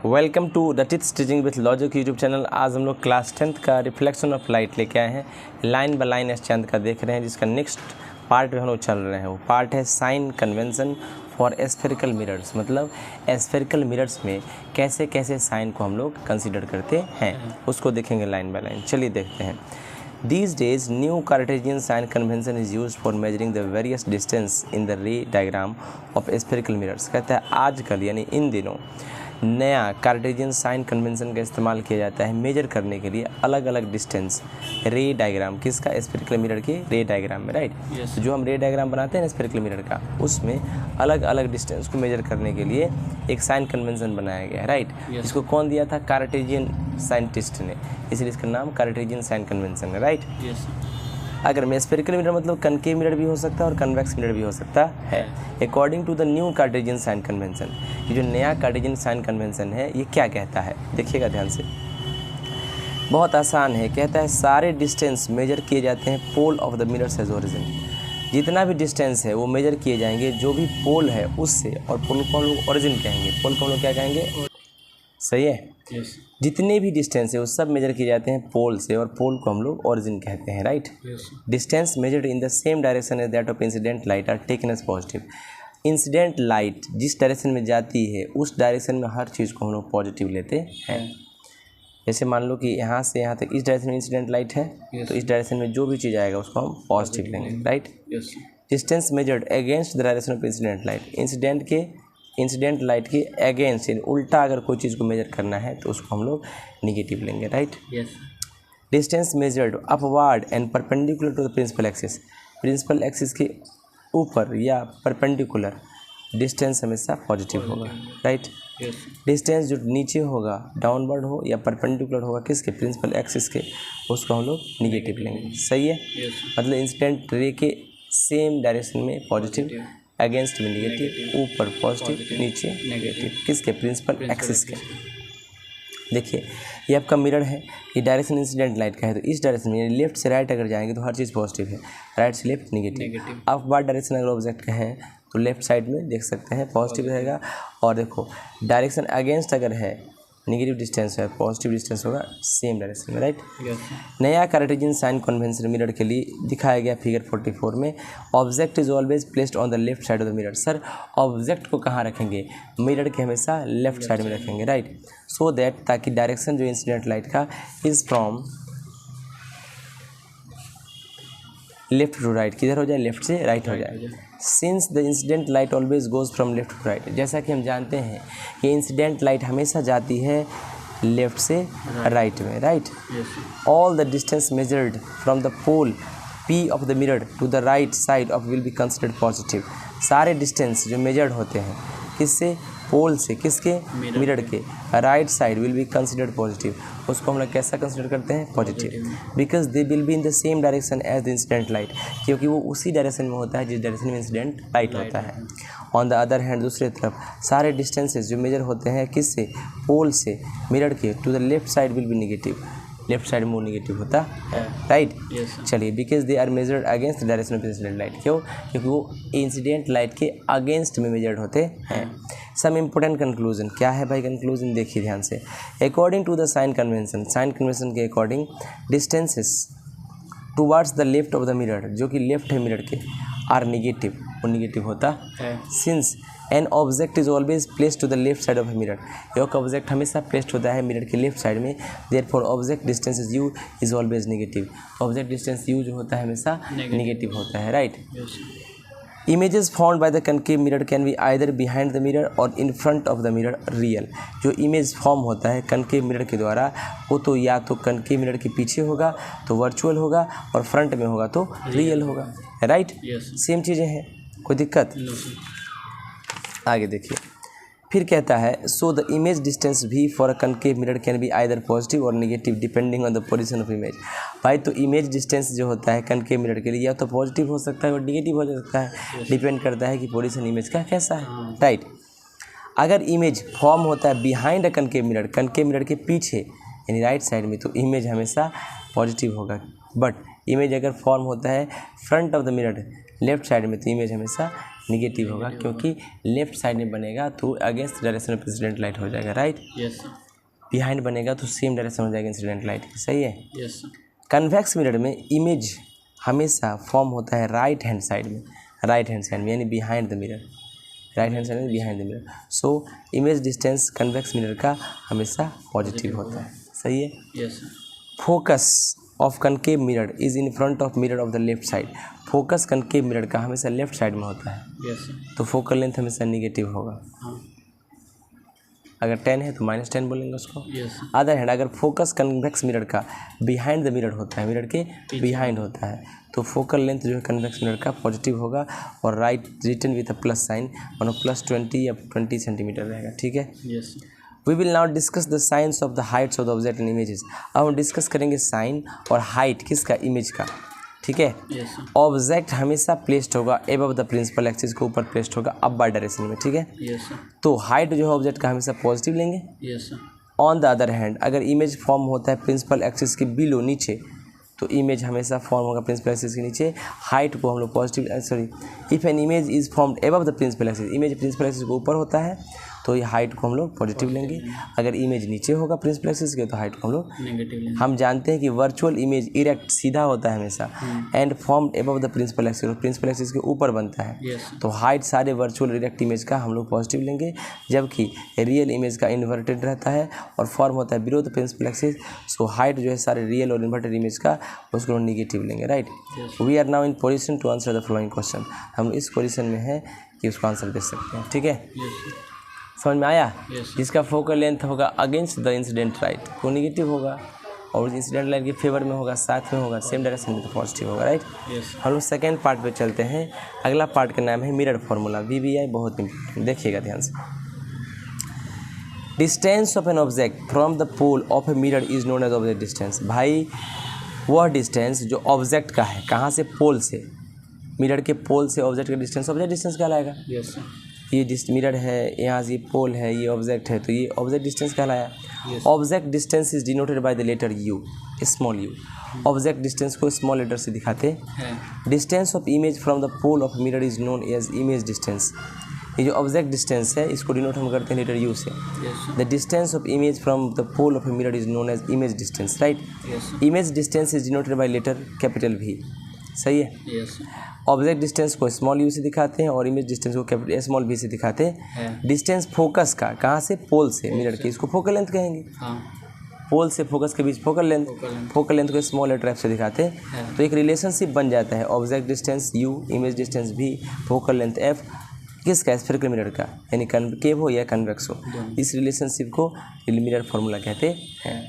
Welcome to the tips teaching with logic YouTube channel. आज हम लोग क्लास 10th का रिफ्लेक्शन ऑफ लाइट लेके आए हैं। लाइन बाय लाइन एस चंद का देख रहे हैं, जिसका नेक्स्ट पार्ट में हम लोग चल रहे हैं। वो पार्ट है साइन कन्वेंशन फॉर एस्फेरिकल मिरर्स, मतलब एस्फेरिकल मिरर्स में कैसे कैसे साइन को हम लोग कंसिडर करते हैं, उसको देखेंगे लाइन बाय लाइन। चलिए देखते हैं। These days, new Cartesian sign convention is used for measuring the various distance in the ray diagram of spherical mirrors। कहता है आजकल यानी इन दिनों नया कार्टेजियन साइन कन्वेंशन का इस्तेमाल किया जाता है मेजर करने के लिए अलग अलग डिस्टेंस रे डायग्राम, किसका, स्फेरिकल मिरर के रे डायग्राम में, राइट। तो जो हम रे डायग्राम बनाते हैं ना स्फेरिकल मिरर का, उसमें अलग अलग डिस्टेंस को मेजर करने के लिए एक साइन कन्वेंशन बनाया गया है, राइट। इसको कौन दिया था? कार्टेजियन साइंटिस्ट ने, इसलिए इसका नाम कार्टेजियन साइन कन्वेंशन है, राइट। अगर मैं स्फेरिकल मिरर मतलब कनकेव मिरर भी हो सकता है और कन्वेक्स मिरर भी हो सकता है। According to the new Cartesian sign convention, ये जो नया कार्टेजियन साइन कन्वेंशन है ये क्या कहता है, देखिएगा ध्यान से। बहुत आसान है, कहता है सारे डिस्टेंस मेजर किए जाते हैं pole of the mirrors as origin. जितना भी डिस्टेंस है वो मेजर किए जाएंगे जो भी पोल है उससे, और पोल को हम लोग ओरिजिन कहेंगे, पोल को हम लोग क्या कहेंगे, सही है। जितने भी डिस्टेंस है वो सब मेजर किए जाते हैं पोल से, और पोल को हम लोग ओरिजिन कहते हैं, right. Distance measured in the same direction as that of incident light are taken as positive. Incident light जिस डायरेक्शन में जाती है उस डायरेक्शन में हर चीज़ को हम लोग पॉजिटिव लेते हैं। जैसे मान लो कि यहाँ से यहाँ तक इस डायरेक्शन में इंसिडेंट लाइट है, तो इस डायरेक्शन में जो भी चीज़ आएगा उसको हम पॉजिटिव लेंगे, right. Distance measured against the direction of incident light, incident light के अगेंस्ट यानी उल्टा अगर कोई चीज़ को मेजर करना है तो उसको हम लोग निगेटिव लेंगे, right. Distance measured upward and perpendicular to the principal axis के ऊपर या परपेंडिकुलर डिस्टेंस हमेशा पॉजिटिव होगा, राइट। डिस्टेंस जो नीचे होगा, डाउनवर्ड हो या परपेंडिकुलर होगा किसके, प्रिंसिपल एक्सिस के, उसको हम लोग निगेटिव लेंगे, सही है। मतलब इंसिडेंट रे के सेम डायरेक्शन में पॉजिटिव, अगेंस्ट में निगेटिव, ऊपर पॉजिटिव, नीचे नेगेटिव, किसके, प्रिंसिपल एक्सिस के। देखिए ये आपका मिरर है, ये डायरेक्शन इंसिडेंट लाइट का है, तो इस डायरेक्शन में लेफ्ट से राइट अगर जाएंगे तो हर चीज़ पॉजिटिव है, राइट से लेफ्ट निगेटिव। अपवार्ड डायरेक्शन अगर ऑब्जेक्ट का है तो लेफ्ट साइड में देख सकते हैं पॉजिटिव रहेगा, और देखो डायरेक्शन अगेंस्ट अगर है नेगेटिव डिस्टेंस है, पॉजिटिव डिस्टेंस होगा सेम डायरेक्शन में, राइट। नया कार्टेजियन साइन कन्वेंशन मिरर के लिए दिखाया गया फिगर 44 में। Object is always placed on the left side of the mirror. Sir object को कहाँ रखेंगे, मिरर के हमेशा लेफ्ट साइड में रखेंगे, राइट। सो दैट, ताकि डायरेक्शन जो इंसिडेंट लाइट का is from left to right, किधर हो जाए, लेफ्ट से राइट हो जाए। Since the incident light always goes from left to right, जैसा कि हम जानते हैं कि इंसिडेंट लाइट हमेशा जाती है लेफ्ट से राइट में, right. All the distance measured from the pole P of the mirror to the right side of will be considered positive. सारे डिस्टेंस जो मेजर्ड होते हैं किससे, पोल से, किसके, मिरर के right side will be considered positive, उसको हम लोग कैसा कंसिडर करते हैं, positive. Because they will be in the same direction as the incident light, क्योंकि वो उसी डायरेक्शन में होता है जिस डायरेक्शन में इंसिडेंट लाइट होता है। ऑन द अदर हैंड, दूसरी तरफ सारे डिस्टेंसेज जो मेजर होते हैं किससे, पोल से, मिरर के, to the left side will be negative, left side में वो निगेटिव होता है, राइट। चलिए, because they are measured against the direction of incident light, क्यों, क्योंकि वो इंसिडेंट लाइट के अगेंस्ट में मेजर्ड होते हैं। सम इम्पोर्टेंट कंक्लूजन, क्या है भाई कंक्लूजन, देखिए ध्यान से। According to the sign convention के according distances towards the left of the mirror, जो कि लेफ्ट है मिरर के, आर निगेटिव, वो निगेटिव होता है। Since an object is always placed to the left side of a mirror, एक object हमेशा प्लेस्ड होता है मिरर के लेफ्ट साइड में, therefore object distance is u is always negative, object distance u जो होता है हमेशा निगेटिव होता है, right. Images found by the concave mirror can be either behind the mirror और in front of the mirror real. जो image form होता है कनकेव मिरर के द्वारा, वो तो या तो कनकेव मिरर के पीछे होगा तो वर्चुअल होगा, और फ्रंट में होगा तो रियल होगा, राइट। सेम चीज़ें हैं, कोई दिक्कत। आगे देखिए, फिर कहता है सो द इमेज डिस्टेंस भी for a concave mirror can be either positive और negative depending on the position of image. भाई तो इमेज डिस्टेंस जो होता है कनकेव मिरर के लिए या तो पॉजिटिव हो सकता है और नेगेटिव हो सकता है, डिपेंड करता है कि पोजीशन इमेज का कैसा है, राइट। अगर इमेज फॉर्म होता है बिहाइंड अ कनकेव मिरर के पीछे यानी राइट साइड में, तो इमेज हमेशा पॉजिटिव होगा। बट इमेज अगर फॉर्म होता है front of the mirror left side में तो इमेज हमेशा निगेटिव होगा, क्योंकि लेफ्ट साइड में बनेगा तो against direction of incident light हो जाएगा, राइट। Yes sir. बिहाइंड बनेगा तो सेम डायरेक्शन हो जाएगा इंसिडेंट लाइट की, सही है। Yes sir. कन्वेक्स मिरर में इमेज हमेशा फॉर्म होता है राइट हैंड साइड में, यानी behind the mirror, right hand side में behind the mirror. So image distance convex mirror का हमेशा पॉजिटिव होता है, सही है। Yes sir. Focus of concave mirror is in front of mirror of the left side. Focus concave mirror का हमेशा left side में होता है, यस सर। तो फोकल लेंथ हमेशा निगेटिव होगा। हाँ। अगर 10 है तो -10 बोलेंगे उसको। Yes sir. अदर हैंड अगर फोकस कन्वेक्स मिरर का बिहाइंड द मिरर होता है, मिरर के बिहाइंड होता है, तो फोकल लेंथ जो है कन्वेक्स मिरर का पॉजिटिव होगा और right written with a plus sign, मानो +20 या 20 सेंटीमीटर रहेगा, ठीक है। Yes sir. We will now discuss the signs of the heights of the object in images. अब हम डिस्कस करेंगे साइन और हाइट किसका, इमेज का, ठीक है। Yes sir. ऑब्जेक्ट हमेशा प्लेस्ड होगा एबव द प्रिंसिपल एक्सिस के ऊपर प्लेस्ड होगा अपवर्ड डायरेक्शन में, ठीक है। Yes sir. तो हाइट जो है ऑब्जेक्ट का हमेशा पॉजिटिव लेंगे। Yes sir. On the other hand अगर इमेज फॉर्म होता है प्रिंसिपल एक्सिस के बिलो नीचे, तो इमेज हमेशा फॉर्म होगा प्रिंसिपल एक्सिस के नीचे। हाइट को हम लोग positive if an image is formed above the principal axis, image principal axis के ऊपर होता है तो ये हाइट को हम लोग पॉजिटिव लेंगे। अगर इमेज नीचे होगा प्रिंसिपल एक्सिस के तो हाइट को हम लोग नेगेटिव लेंगे। हम जानते हैं कि वर्चुअल इमेज इरेक्ट सीधा होता है हमेशा and formed above the principal axis, principal axis के ऊपर बनता है। Yes sir. तो हाइट सारे वर्चुअल इरेक्ट इमेज का हम लोग पॉजिटिव लेंगे, जबकि रियल इमेज का इन्वर्टेड रहता है और फॉर्म होता है below the principal axis. So height जो है सारे रियल और इन्वर्टेड इमेज का उसको हम निगेटिव लेंगे, right. We are now in position to answer the following question. हम इस पोजीशन में है कि उसको आंसर दे सकते हैं, ठीक है। Yes sir. समझ में आया। Yes. जिसका फोकल लेंथ होगा अगेंस्ट द इंसिडेंट लाइट वो निगेटिव होगा, और इंसिडेंट लाइट के फेवर में होगा, साथ में होगा, सेम डायरेक्शन में तो पॉजिटिव होगा, राइट। यस। हम लोग सेकेंड पार्ट पे चलते हैं। अगला पार्ट का नाम है मिरर फार्मूला, VBI, बहुत इंपॉर्टेंट, देखिएगा ध्यान से। Distance of an object from the pole of a mirror is known as object distance. भाई वह डिस्टेंस जो ऑब्जेक्ट का है, कहाँ से, पोल से, मिरर के पोल से ऑब्जेक्ट का डिस्टेंस ऑब्जेक्ट डिस्टेंस कहलाएगा। Yes sir. ये मिरर है, यहाँ से पोल है, ये ऑब्जेक्ट है, तो ये ऑब्जेक्ट डिस्टेंस कहलाया। Yes. Object distance is denoted by the letter U, small u। Object distance को स्मॉल लेटर से दिखाते हैं। Distance of image from the pole of mirror is known as image distance. ये जो ऑब्जेक्ट डिस्टेंस है इसको denote हम करते हैं लेटर U से। Yes sir. The distance of image from the pole of mirror is known as image distance, right. Yes sir. Image distance is denoted by letter capital V, सही है। Yes sir. Object distance को स्मॉल u से दिखाते हैं और image distance को capital small v से दिखाते हैं। डिस्टेंस फोकस का कहाँ से, पोल से, मिरर की, इसको फोकल लेंथ कहेंगे। हाँ। पोल से फोकस के बीच फोकल लेंथ, फोकल लेंथ को स्मॉल लेटर f से दिखाते हैं। तो एक रिलेशनशिप बन जाता है, object distance u, image distance v, focal length f, किसका, स्फेरिकल मिरर का, यानी कनकेव हो या कन्वेक्स हो। इस रिलेशनशिप को मिरर फार्मूला कहते हैं।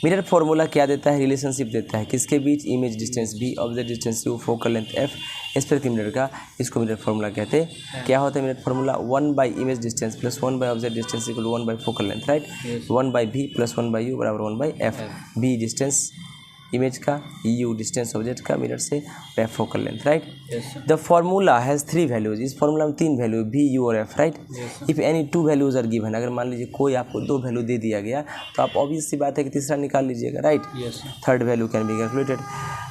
मिरर फार्मूला क्या देता है, रिलेशनशिप देता है किसके बीच, image distance v, object distance u, focal length f, spherical mirror का, इसको मिरर फार्मूला कहते हैं। क्या होता है मिरर फार्मूला, 1/इमेज डिस्टेंस प्लस 1/ऑब्जेक्ट डिस्टेंस इक्वल 1/फोकल length, right. 1/v plus 1/u बराबर 1/f। v डिस्टेंस इमेज का, u डिस्टेंस ऑब्जेक्ट का मिरर से, f focal length, right. The formula has 3 values. इस फार्मूला में 3 वैल्यू, v, u और f, right. If any 2 values are given, अगर मान लीजिए कोई आपको 2 वैल्यू दे दिया गया तो आप ऑब्वियस सी बात है कि तीसरा निकाल लीजिएगा, right. Third value can be calculated.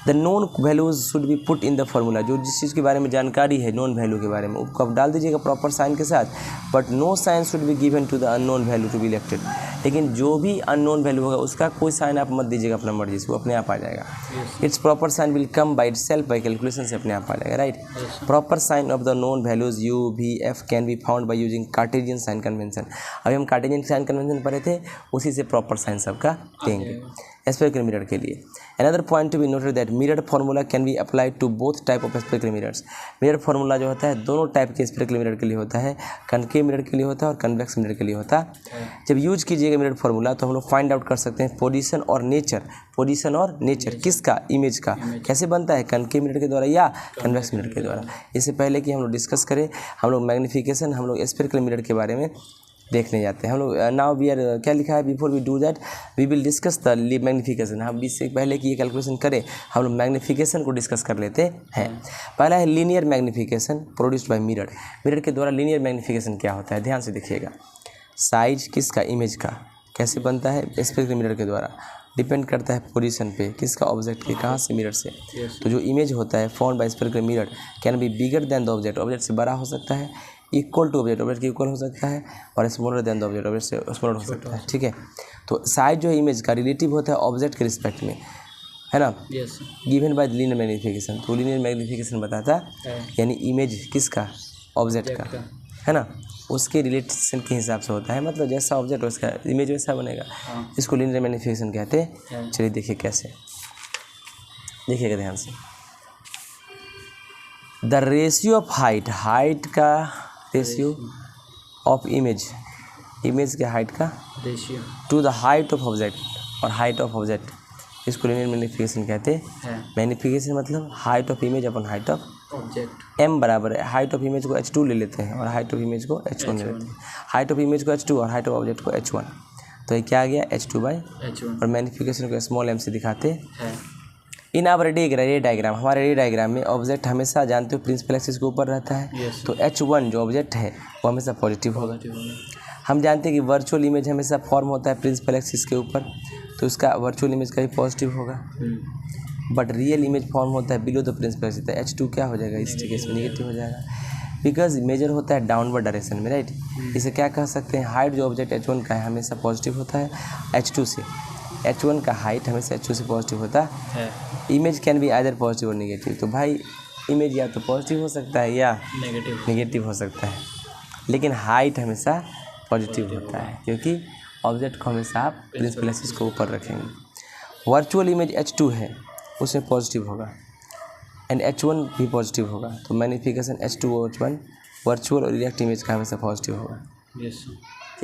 The known values should be put in the formula. जो जिस चीज़ के बारे में जानकारी है नॉन वैल्यू के बारे में उसको आप डाल दीजिएगा प्रॉपर साइन के साथ, but no sign should be given to the unknown value to be elected. लेकिन जो भी अननोन वैल्यू होगा उसका कोई साइन आप मत दीजिएगा अपना मर्जी से, वो अपने आप आ जाएगा। Its proper sign will come by itself, by calculation से अपने आप आ जाएगा, राइट। Proper sign of the known values u, v, f can be found by using Cartesian sign convention. अभी हम कार्टेशियन साइन कन्वेंशन पढ़े थे, उसी से प्रॉपर साइन सबका देंगे स्फेरिकल मिरर के लिए। Another point to be noted that mirror formula can be applied to both type of spherical mirrors. Mirror formula जो होता है दोनों टाइप के स्फेरिकल मिरर के लिए होता है, कनकेव मिरर के लिए होता है और कन्वेक्स मिरर के लिए होता है। जब यूज कीजिएगा मिरर फार्मूला तो हम लोग फाइंड आउट कर सकते हैं पोजीशन और नेचर, पोजीशन और नेचर किसका, इमेज का, कैसे बनता है, कनकेव मिरर के द्वारा या कन्वेक्स मिरर के द्वारा। इससे पहले कि हम लोग डिस्कस करें, हम लोग मैग्नीफिकेशन, हम लोग स्फेरिकल मिरर के बारे में देखने जाते हैं। हम लोग नाउ वी आर, क्या लिखा है, before we do that we will discuss the magnification. हम इससे पहले कि ये कैलकुलेशन करें हम लोग मैग्नीफिकेशन को डिस्कस कर लेते हैं। पहला है linear magnification produced bye mirror. Mirror के द्वारा लीनियर मैग्नीफिकेशन क्या होता है, ध्यान से देखिएगा। साइज किसका, इमेज का, कैसे बनता है, स्फेरिकल मिरर के द्वारा। डिपेंड करता है पोजीशन पे, किसका, ऑब्जेक्ट के, कहाँ से, मिरर से। तो जो इमेज होता है found by spherical mirror can be bigger than the object, object से बड़ा हो सकता है, इक्वल टू ऑब्जेक्ट, ऑब्जेक्ट के इक्वल हो सकता है, और smaller than the object, object से स्मॉलर हो सकता है। ठीक है, तो साइज जो इमेज का रिलेटिव होता है ऑब्जेक्ट के रिस्पेक्ट में, है ना, गिवन बाय लीनियर मैग्नीफिकेशन। तो लीनियर मैग्नीफिकेशन बताता है यानी इमेज किसका, ऑब्जेक्ट का, है ना, उसके रिलेशन के हिसाब से होता है, मतलब जैसा ऑब्जेक्ट उसका इमेज वैसा बनेगा। इसको लीनियर मैग्नीफिकेशन कहते हैं। चलिए देखिए कैसे, देखिएगा ध्यान से। The ratio of height, height का रेशियो ऑफ इमेज, इमेज के हाइट का ratio two the height of object, और हाइट ऑफ ऑब्जेक्ट, इसको लीनियर मैग्नीफिकेशन कहते हैं। मैग्नीफिकेशन मतलब height of image upon height of object. m बराबर है, हाइट ऑफ इमेज को h2 ले लेते हैं और हाइट ऑफ इमेज को h1 ले लेते हैं। हाइट ऑफ इमेज को h2 और हाइट ऑफ ऑब्जेक्ट को h1, तो ये क्या आ गया, h2/h1, और मैग्नीफिकेशन को स्मॉल m से दिखाते हैं। इन आवर रे डायग्राम, हमारे रे डायग्राम में ऑब्जेक्ट हमेशा जानते हो प्रिंसिपल एक्सिस के ऊपर रहता है, तो h1 जो ऑब्जेक्ट है वो हमेशा पॉजिटिव होगा। हम जानते हैं कि वर्चुअल इमेज हमेशा फॉर्म होता है प्रिंसिपल एक्सिस के ऊपर, तो उसका वर्चुअल इमेज का भी पॉजिटिव होगा। बट रियल इमेज फॉर्म होता है बिलो द प्रिंसिपल एक्सिस, तो h2 क्या हो जाएगा, इस केस में निगेटिव हो जाएगा, बिकॉज मेजर होता है डाउनवर्ड डायरेक्शन में, राइट। इसे क्या कह सकते हैं, हाइट जो ऑब्जेक्ट h1 का है हमेशा पॉजिटिव होता है h2 से, h1 का हाइट हमेशा h2 से पॉजिटिव होता है। Image can be either positive और निगेटिव, तो भाई इमेज या तो पॉजिटिव हो सकता है या नेगेटिव हो सकता है, लेकिन हाइट हमेशा पॉजिटिव होता है क्योंकि ऑब्जेक्ट को हमेशा आप प्रिंसिपल एक्सिस को ऊपर रखेंगे। वर्चुअल इमेज h2 है, उसमें पॉजिटिव होगा, एंड h1 भी पॉजिटिव होगा, तो मैग्नीफिकेशन h2 और h1 वर्चुअल और रिएक्ट इमेज का हमेशा पॉजिटिव होगा।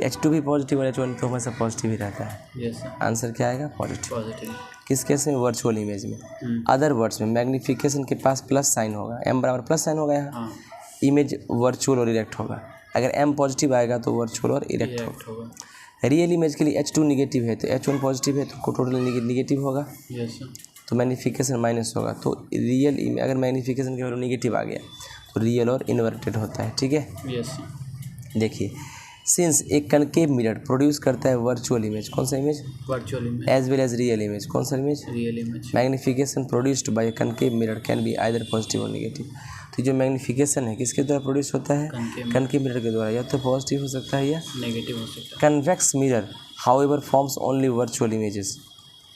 h2 भी पॉजिटिव और h1 तो हमेशा पॉजिटिव ही रहता है। आंसर क्या आएगा, पॉजिटिव। किस केस में, वर्चुअल इमेज में। अदर वर्ड्स में मैग्नीफिकेशन के पास प्लस साइन होगा, m बराबर प्लस साइन होगा यहाँ, इमेज वर्चुअल और इरेक्ट होगा। अगर m पॉजिटिव आएगा तो वर्चुअल और इरेक्ट होगा। रियल इमेज के लिए h2 निगेटिव है तो h1 पॉजिटिव है तो टोटल निगेटिव होगा, तो मैग्नीफिकेशन माइनस होगा, तो रियल इमेज अगर मैग्नीफिकेशन के वैल्यू निगेटिव आ गया तो रियल और इन्वर्टेड होता है। ठीक है, देखिए, सिंस एक कनकेव मिरर प्रोड्यूस करता है वर्चुअल इमेज, कौन सा इमेज, virtual image, as well as real image, कौन सा इमेज, real image. Magnification produced by concave mirror can be either positive और नेगेटिव, तो जो मैग्नीफिकेशन है किसके द्वारा प्रोड्यूस होता है, कनकेव मिरर के द्वारा, या तो पॉजिटिव हो सकता है या नेगेटिव हो सकता है। Convex mirror however forms only virtual images,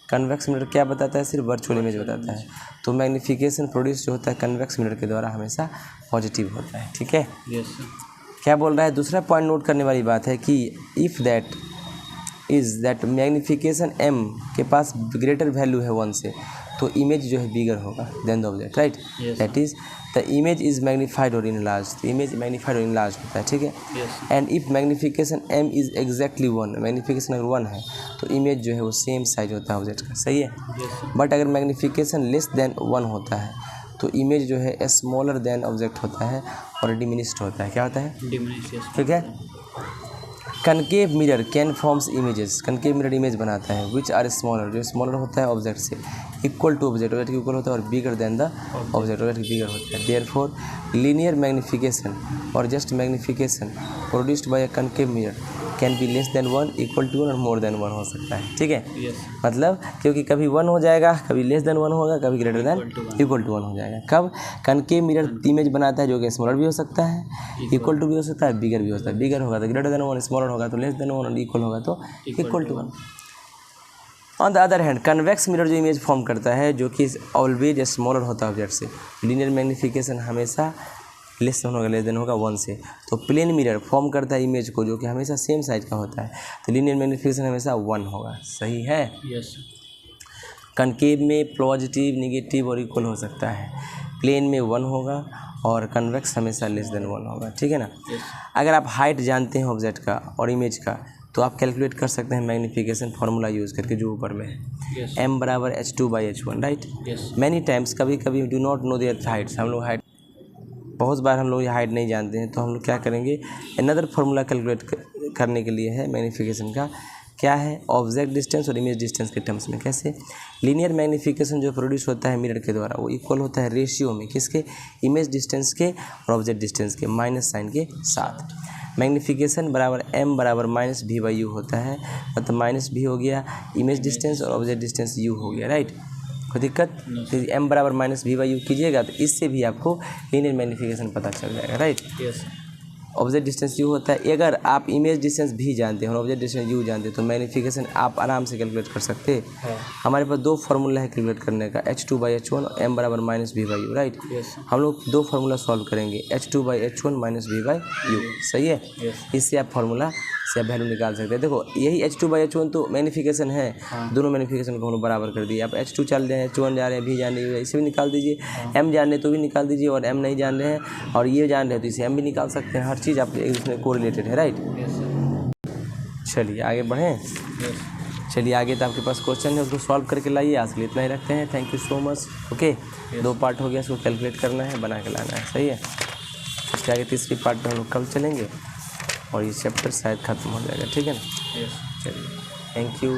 convex mirror क्या बताता है, सिर्फ वर्चुअल इमेज बताता है, तो मैग्नीफिकेशन प्रोड्यूस जो होता है कन्वेक्स मिरर के द्वारा हमेशा पॉजिटिव होता है। ठीक है, क्या बोल रहा है, दूसरा पॉइंट नोट करने वाली बात है कि इफ़ दैट मैग्नीफिकेशन m के पास ग्रेटर वैल्यू है 1 से, तो इमेज जो है बिगर होगा than the object, right. That is the image is magnified और इनलार्ज, तो इमेज मैग्नीफाइड और इनलार्ज होता है। ठीक है, and if magnification m is exactly 1, magnification अगर 1 है तो इमेज जो है वो सेम साइज होता है ऑब्जेक्ट का, सही है। बट अगर मैग्नीफिकेशन लेस देन 1 होता है तो इमेज जो है स्मॉलर देन ऑब्जेक्ट होता है और डिमिनिश्ड होता है, क्या होता है, डिमिनिश्ड। ठीक है, concave mirror can forms images, concave mirror image बनाता है विच आर स्मॉलर, जो स्मॉलर होता है ऑब्जेक्ट से, equal to object, object equal होता है, और bigger than the object, object bigger होता है। देयरफॉर लीनियर मैग्नीफिकेशन और just magnification produced by a concave mirror can be less than 1, equal to 1 और मोर देन 1 हो सकता है। ठीक है, मतलब क्योंकि कभी 1 हो जाएगा, कभी लेस देन 1 होगा, कभी ग्रेटर देन इक्वल टू 1 हो जाएगा। कब, कनकेव मिरर इमेज बनाता है जो कि स्मॉलर भी हो सकता है, इक्वल टू भी हो सकता है, बिगर भी हो सकता है। बिगर होगा तो ग्रेटर देन 1, स्मॉलर होगा तो लेस देन 1 और इक्वल होगा तो equal to 1। On the other hand convex mirror जो इमेज फॉर्म करता है जो कि ऑलवेज स्मॉलर होता है ऑब्जेक्ट से, लीनियर मैग्नीफिकेशन हमेशा लेस देन होगा 1 से, तो प्लेन मिरर फॉर्म करता है इमेज को जो कि हमेशा सेम साइज का होता है, तो लीनियर मैग्नीफिकेशन हमेशा 1 होगा, सही है। कनकेव में पॉजिटिव, नेगेटिव और इक्वल हो सकता है, प्लेन में 1 होगा और कन्वेक्स हमेशा लेस देन 1 होगा। ठीक है ना। अगर आप हाइट जानते हैं ऑब्जेक्ट का और इमेज का तो आप कैलकुलेट कर सकते हैं मैग्नीफिकेशन फार्मूला यूज़ करके जो ऊपर में है, m बराबर h2/h1, राइट। मैनी टाइम्स कभी कभी do not know there Heights, हम लोग हाइट बहुत बार हम लोग ये हाइट नहीं जानते हैं, तो हम लोग क्या करेंगे, अनदर फार्मूला कैलकुलेट करने के लिए है मैग्नीफिकेशन का, क्या है, ऑब्जेक्ट डिस्टेंस और इमेज डिस्टेंस के टर्म्स में। कैसे, लीनियर मैग्नीफिकेशन जो प्रोड्यूस होता है मिरर के द्वारा वो इक्वल होता है रेशियो में किसके, इमेज डिस्टेंस के और ऑब्जेक्ट डिस्टेंस के माइनस साइन के साथ। मैग्नीफिकेशन बराबर m बराबर माइनस वी बाई यू होता है, मतलब माइनस भी हो गया इमेज डिस्टेंस और ऑब्जेक्ट डिस्टेंस u हो गया, राइट। कोई दिक्कत? तो m बराबर माइनस वी बाई यू कीजिएगा तो इससे भी आपको लीनियर मैग्नीफिकेशन पता चल जाएगा, right. Yes object distance u होता है, अगर आप इमेज डिस्टेंस भी जानते हैं और ऑब्जेक्ट डिस्टेंस u जानते हैं तो मैग्नीफिकेशन आप आराम से कैलकुलेट कर सकते हैं। हाँ हमारे पास दो फार्मूला है कैलकुलेट करने का, h2/h1 और m बराबर minus v by u, right. Yes हम लोग दो फार्मूला सॉल्व करेंगे, h2/h1 minus v by you, सही है। यस इससे आप फार्मूला से आप वैल्यू निकाल सकते हैं। देखो यही h2/h1 तो मैग्नीफिकेशन है, दोनों मैग्नीफिकेशन को हम लोग बराबर कर दिए। आप h2 चल रहे हैं, h1 जा रहे हैं, v जान रहे हैं, इसे भी निकाल दीजिए, m जान रहे हैं तो भी निकाल दीजिए, और m नहीं जान रहे हैं और ये जान रहे हैं तो इसे m भी निकाल सकते हैं। हर चीज़ आप एक दूसरे को रिलेटेड है, राइट। यस चलिए आगे बढ़ें। यस चलिए आगे तो आपके पास क्वेश्चन है, उसको सॉल्व करके लाइए। आज के लिए इतना ही रखते हैं। Thank you so much. Okay, दो पार्ट हो गया, इसको कैलकुलेट करना है, बना के लाना है, सही है। इसके आगे तीसरी पार्ट में हम लोग कल चलेंगे और ये चैप्टर शायद ख़त्म हो जाएगा, ठीक है ना। यस चलिए, थैंक यू।